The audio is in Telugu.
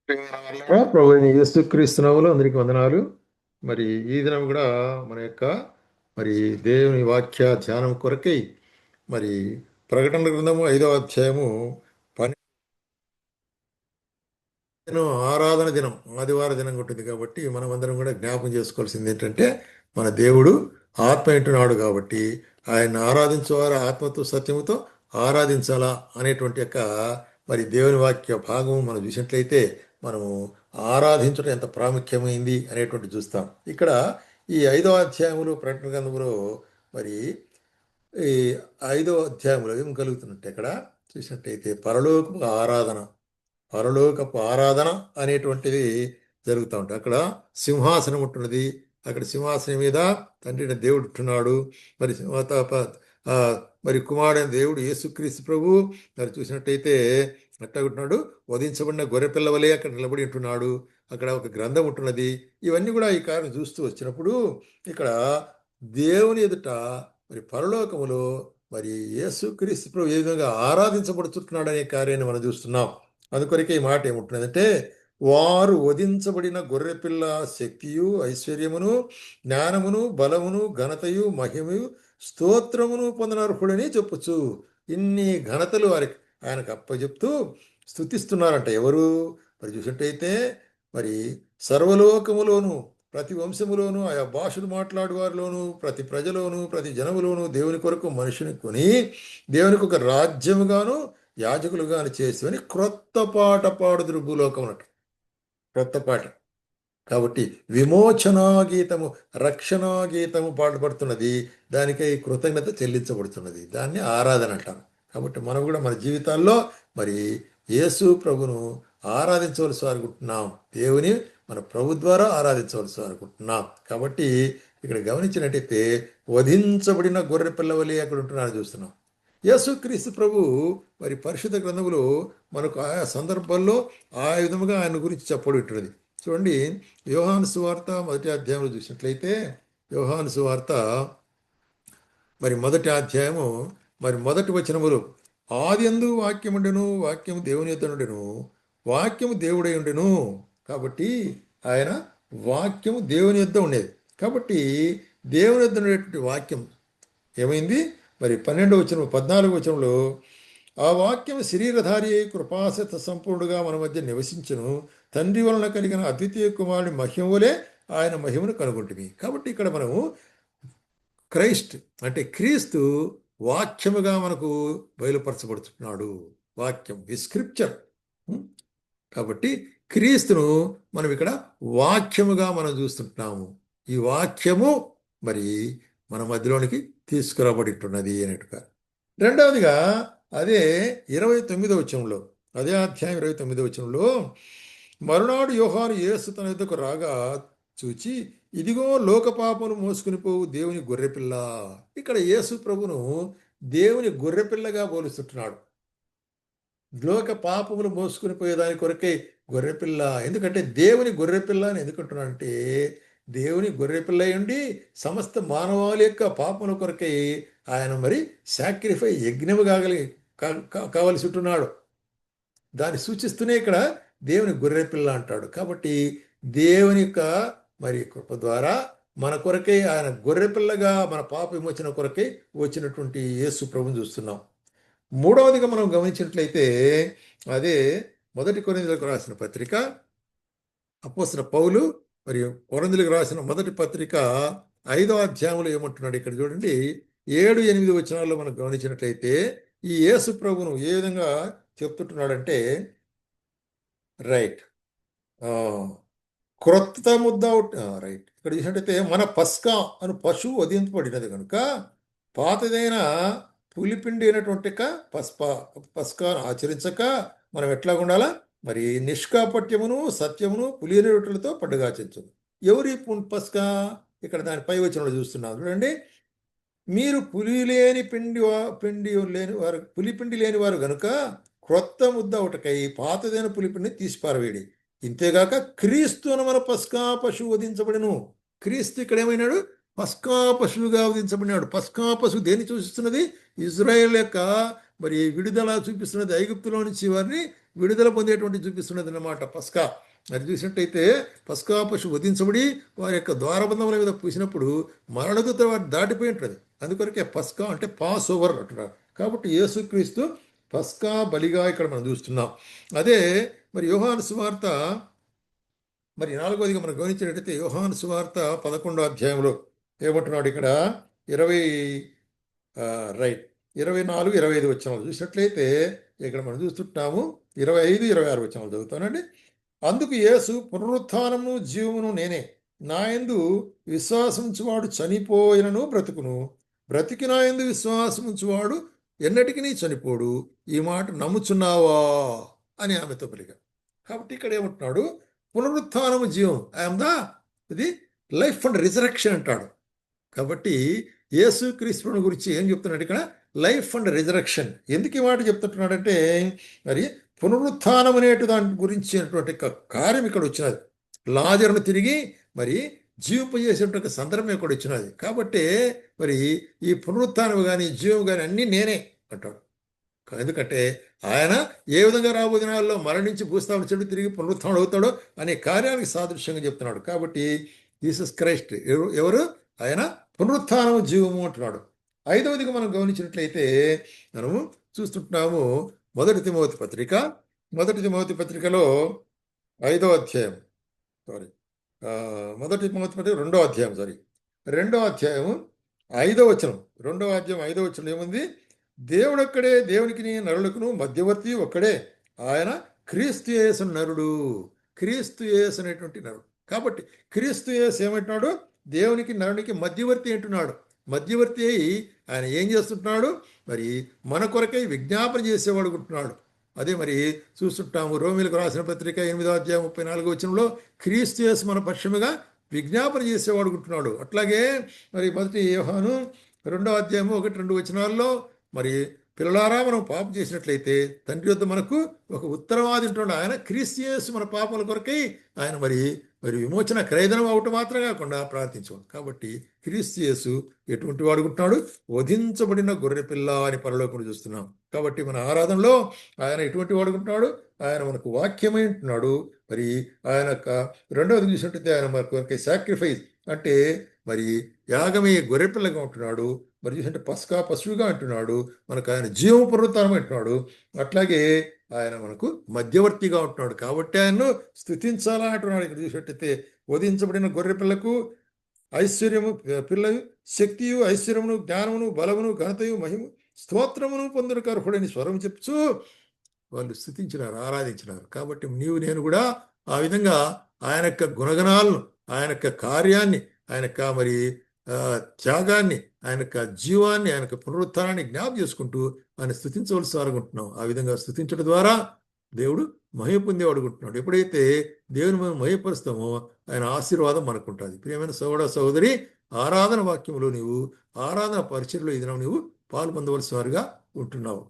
ప్రభు అయిన యేసుక్రీస్తు నామములో అందరికీ వందనాలు. మరి ఈ దినం కూడా మన యొక్క మరి దేవుని వాక్య ధ్యానం కొరకై మరి ప్రకటన గ్రంథము 5వ అధ్యాయము పన్నెండు ఆరాధన దినం ఆదివార దినం ఉంటుంది కాబట్టి మనం అందరం కూడా జ్ఞాపకం చేసుకోవాల్సింది ఏంటంటే మన దేవుడు ఆత్మ అంటున్నాడు కాబట్టి ఆయన ఆరాధించేవారు ఆత్మతో సత్యముతో ఆరాధించాలా అనేటువంటి యొక్క మరి దేవుని వాక్య భాగం మనం చూసినట్లయితే మనము ఆరాధించడం ఎంత ప్రాముఖ్యమైంది అనేటువంటి చూస్తాం. ఇక్కడ ఈ 5వ అధ్యాయములు ప్రకటన గ్రంథములో మరి ఈ 5వ అధ్యాయంలో ఏం కలుగుతున్నట్టు ఇక్కడ చూసినట్టయితే పరలోకపు ఆరాధన అనేటువంటిది జరుగుతూ ఉంటుంది. అక్కడ సింహాసనం ఉంటున్నది. అక్కడ సింహాసనం మీద తండ్రి దేవుడు ఉంటున్నాడు. మరి ఆ, మరి కుమారుడైన దేవుడు యేసుక్రీస్తు ప్రభు మరి చూసినట్టయితే అట్లా ఉంటున్నాడు. వధించబడిన గొర్రెపిల్ల వలె అక్కడ నిలబడి ఉంటున్నాడు. అక్కడ ఒక గ్రంథం ఉంటున్నది. ఇవన్నీ కూడా ఈ కార్యం చూస్తూ వచ్చినప్పుడు ఇక్కడ దేవుని ఎదుట మరి పరలోకములో మరి యేసుక్రీస్తు ప్రభు ఏ విధంగా ఆరాధించబడుతున్నాడు అనే కార్యాన్ని మనం చూస్తున్నాం. అందుకొరకే ఈ మాట ఏముంటున్నదంటే వారు వధించబడిన గొర్రెపిల్ల శక్తియు ఐశ్వర్యమును జ్ఞానమును బలమును ఘనతయు మహిమయు స్తోత్రమును పొందనర్హుడని చెప్పచ్చు. ఇన్ని ఘనతలు వారికి ఆయనకు అప్పచెప్తూ స్తుతిస్తున్నారంట. ఎవరు మరి చూసినట్టయితే మరి సర్వలోకములోను ప్రతి వంశములోను ఆయా భాషలు మాట్లాడు వారిలోను ప్రతి ప్రజలోను ప్రతి జనములోను దేవుని కొరకు మనిషిని కొని దేవునికి ఒక రాజ్యముగాను యాజకులుగాను చేసి అని క్రొత్త పాట పాడుదురు భూలోకమునట. క్రొత్త పాట కాబట్టి విమోచనా గీతము రక్షణా గీతము పాటపడుతున్నది. దానికై కృతజ్ఞత చెల్లించబడుతున్నది. దాన్ని ఆరాధన అంటారు. కాబట్టి మనం కూడా మన జీవితాల్లో మరి యేసు ప్రభును ఆరాధించవలసి అనుకుంటున్నాం. దేవుని మన ప్రభు ద్వారా ఆరాధించవలసి అనుకుంటున్నాం. కాబట్టి ఇక్కడ గమనించినట్టయితే వధించబడిన గొర్రె పిల్లవలి అక్కడ ఉంటున్నాను చూస్తున్నాం. యేసుక్రీస్తు ప్రభు మరి పరిశుద్ధ గ్రంథములో మనకు ఆయా సందర్భాల్లో ఆ విధముగా ఆయన గురించి చెప్పడం ఉంటున్నది. చూడండి, యోహాను సువార్త 1వ అధ్యాయంలో చూసినట్లయితే యోహాను సువార్త మరి 1వ అధ్యాయము మరి 1వ వచనములు ఆదియందు వాక్యముండెను వాక్యము దేవుని యొద్ద నుండెను వాక్యము దేవుడై ఉండెను. కాబట్టి ఆయన వాక్యము దేవుని యొద్ద ఉండేది. కాబట్టి దేవుని యొద్ద ఉండేటువంటి వాక్యం ఏమైంది? మరి 12వ వచనం 14వ వచనంలో ఆ వాక్యం శరీరధారి అయి కృపాసత సంపూర్ణుగా మన మధ్య నివసించును తండ్రి వలన కలిగిన అద్వితీయ కుమారుని మహిమ వలె ఆయన మహిమను కనుగొంటుంది. కాబట్టి ఇక్కడ మనము క్రైస్ట్ అంటే క్రీస్తు వాక్యముగా మనకు బయలుపరచబడుతున్నాడు. వాక్యం ఈ స్క్రిప్చర్. కాబట్టి క్రీస్తును మనం ఇక్కడ వాక్యముగా మనం చూస్తుంటున్నాము. ఈ వాక్యము మరి మన మధ్యలోనికి తీసుకురాబడుతున్నది అన్నట్టుగా. రెండవదిగా అదే 29వ వచనంలో అదే అధ్యాయం 29వ వచనంలో మరునాడు యోహాను యేసు తన యొద్దకు రాగా చూచి ఇదిగో లోక పాపమును మోసుకుని పోవు దేవుని గొర్రెపిల్ల. ఇక్కడ యేసు ప్రభును దేవుని గొర్రెపిల్లగా పోలుస్తుంటున్నాడు. లోక పాపములు మోసుకుని పోయేదాని కొరకే గొర్రెపిల్ల. ఎందుకంటే దేవుని గొర్రెపిల్ల అని ఎందుకంటున్నాడంటే దేవుని గొర్రెపిల్ల ఉండి సమస్త మానవాళి యొక్క పాపముల కొరకై ఆయన మరి సాక్రిఫై యజ్ఞము కావలసి ఉంటున్నాడు. దాన్ని సూచిస్తూనే ఇక్కడ దేవుని గొర్రెపిల్ల అంటాడు. కాబట్టి దేవుని యొక్క మరి కృప ద్వారా మన కొరకై ఆయన గొర్రెపిల్లగా మన పాప విమోచన కొరకై వచ్చినటువంటి యేసు ప్రభుని చూస్తున్నాం. మూడవదిగా మనం గమనించినట్లయితే అదే 1 కొరింథీయులకు రాసిన పత్రిక అపోస్తలుడైన పౌలు మరియు కొరింథీయులకు రాసిన మొదటి పత్రిక 5వ అధ్యాయంలో ఏమంటున్నాడు ఇక్కడ చూడండి. 7-8 వచనాల్లో మనం గమనించినట్లయితే ఈ యేసు ప్రభును ఏ విధంగా చెప్తుంటున్నాడంటే రైట్ క్రొత్త ముద్ద రైట్ ఇక్కడ చూసినట్టయితే మన పస్కా అను పశువు వధింపబడినది కనుక పాతదైన పులిపిండి అయినటువంటి పస్కాను ఆచరించక మనం ఎట్లా ఉండాలా? మరి నిష్కాపట్యమును సత్యమును పులియని రొట్టెలతో పండుగాచరించదు. ఎవరి పస్కా? ఇక్కడ దాని పై వచనంలో చూస్తున్నాం చూడండి. మీరు పులిపిండి లేని వారు గనుక క్రొత్త ముద్ద ఒకటకై పాతదైన పులిపిండిని తీసిపారవేడి. ఇంతేగాక క్రీస్తును మన పస్కా పశువు వధించబడిను. క్రీస్తు ఇక్కడ ఏమైనాడు? పస్కా పశువుగా వధించబడినాడు. పస్కా పశువు దేన్ని సూచిస్తున్నది? ఇజ్రాయేల్ యొక్క మరి విడుదల చూపిస్తున్నది, ఐగుప్తులో నుంచి వారిని విడుదల పొందేటువంటి చూపిస్తున్నది అన్నమాట పస్కా. అది చూసినట్టయితే పస్కా పశువు వధించబడి వారి యొక్క ద్వారబంధముల మీద పూసినప్పుడు మరణదూత వారు దాటిపోయి ఉంటుంది. అందుకొరకే పస్కా అంటే పాస్ ఓవర్ అంటున్నారు. కాబట్టి యేసుక్రీస్తు పస్కా బలిగా ఇక్కడ మనం చూస్తున్నాం. అదే మరి యోహాను సువార్త మరి 4వదిగా మనం గమనించినట్టయితే యోహాను సువార్త 11వ అధ్యాయంలో ఏమంటున్నాడు ఇక్కడ 20 రైట్ 24, 25 వచనాలు చూసినట్లయితే ఇక్కడ మనం చూస్తుంటాము. 25, 26 వచనాలు చదువుతానండి. అందుకు యేసు, పునరుత్థానమును జీవమును నేనే, నాయందు విశ్వాసముంచువాడు చనిపోయినను బ్రతుకును, బ్రతికి నాయందు విశ్వాసముంచువాడు ఎన్నటికీ చనిపోడు, ఈ మాట నమ్ముచున్నావా అని ఆమెతో పలిగా. కాబట్టి ఇక్కడ ఏమంటున్నాడు, పునరుత్థానము జీవం, ఐఎమ్ ఇది లైఫ్ అండ్ రిజరక్షన్ అంటాడు. కాబట్టి యేసు క్రీస్తుని గురించి ఏం చెప్తున్నాడు ఇక్కడ, లైఫ్ అండ్ రిజరక్షన్. ఎందుకు ఈ మాట చెప్తుంటున్నాడంటే మరి పునరుత్థానం అనేటు దాని గురించినటువంటి కార్యం ఇక్కడ వచ్చినది. లాజరును తిరిగి మరి జీవింపజేసేటువంటి సందర్భం ఇక్కడ వచ్చినది. కాబట్టి మరి ఈ పునరుత్థానం కానీ జీవం కానీ అన్నీ నేనే అంటాడు. ఎందుకంటే ఆయన ఏ విధంగా రాబోయే దినాల్లో మరణించి భూస్థాపన చెడు తిరిగి పునరుత్థానం అవుతాడో అనే కార్యానికి సాదృశ్యంగా చెప్తున్నాడు. కాబట్టి జీసస్ క్రైస్ట్ ఎవరు, ఆయన పునరుత్థానము జీవము అంటున్నాడు. 5వదిగా మనం గమనించినట్లయితే మనము చూస్తుంటున్నాము మొదటి తిమోతి పత్రికలో 5వ అధ్యాయం మొదటి తిమోతి పత్రిక 2వ అధ్యాయం 2వ అధ్యాయం 5వ వచనం 2వ అధ్యాయం 5వ వచనం ఏముంది, దేవుడొక్కడే, దేవునికి నరులకును మధ్యవర్తి ఒక్కడే, ఆయన క్రీస్తు యేసు నరుడు. క్రీస్తు యేసు అనేటువంటి నరుడు. కాబట్టి క్రీస్తు యేసు ఏమంటున్నాడు, దేవునికి నరునికి మధ్యవర్తి అంటున్నాడు. మధ్యవర్తి అయి ఆయన ఏం చేస్తుంటున్నాడు, మరి మన కొరకై విజ్ఞాపన చేసేవాడు ఉంటున్నాడు. అదే మరి చూస్తుంటాము రోమీలకు రాసిన పత్రిక 8వ అధ్యాయం 34వ వచనంలో క్రీస్తు యేసు మన పక్షముగా విజ్ఞాపన చేసేవాడు ఉంటున్నాడు. అట్లాగే మరి మొదటి యోహాను 2వ అధ్యాయం 1-2 వచనాల్లో మరి పిల్లలారా మనం పాపం చేసినట్లయితే తండ్రి వద్ద మనకు ఒక ఉత్తరవాది ఉంటున్నాడు. ఆయన క్రీస్తు యేసు మన పాపల కొరకై ఆయన మరి విమోచన క్రయధనం అవటం మాత్రం కాకుండా ప్రార్థించు. కాబట్టి క్రీస్తు యేసు ఎటువంటి వాడుకుంటున్నాడు, వధించబడిన గొర్రెపిల్ల అని పరలోకం చూస్తున్నాం. కాబట్టి మన ఆరాధనలో ఆయన ఎటువంటి వాడుకుంటున్నాడు, ఆయన మనకు వాక్యమై ఉంటున్నాడు. మరి ఆయన రెండవది చూసినట్టయితే ఆయన మన కొరకై సాక్రిఫైస్ అంటే మరి యాగమే గొర్రెపిల్లగా ఉంటున్నాడు. మరి చూసినట్టు పస్కా పశువుగా అంటున్నాడు. మనకు ఆయన జీవం పునరుత్థానం అంటున్నాడు. అట్లాగే ఆయన మనకు మధ్యవర్తిగా ఉంటున్నాడు. కాబట్టి ఆయన్ను స్తుతించాలా అంటున్నాడు. ఇక్కడ చూసినట్టయితే వధించబడిన గొర్రె పిల్లకు ఐశ్వర్యము పిల్లలు శక్తియు ఐశ్వర్యమును జ్ఞానమును బలమును ఘనతయు మహిమ స్తోత్రమును పొందుటకు అర్హుడని స్వరం చెప్తూ వాళ్ళు స్తుతించినారు, ఆరాధించినారు. కాబట్టి నీవు నేను కూడా ఆ విధంగా ఆయన యొక్క గుణగణాలను, ఆయన యొక్క కార్యాన్ని, ఆయన యొక్క మరి త్యాగాన్ని, ఆయన యొక్క జీవాన్ని, ఆయన యొక్క పునరుత్థానాన్ని జ్ఞాపం చేసుకుంటూ ఆయన స్తుతించవలసి అనుకుంటున్నాం. ఆ విధంగా స్తుతించడం ద్వారా దేవుడు మహిమ పొందేవాడు అనుకుంటున్నాడు. ఎప్పుడైతే దేవుని మనం మహిమపరుస్తామో ఆయన ఆశీర్వాదం మనకు ఉంటుంది. ప్రియమైన సహోదరి, ఆరాధన వాక్యంలో నీవు ఆరాధన పరిచయలో ఇది నీవు పాల్పొందవలసిన వారుగా ఉంటున్నావు.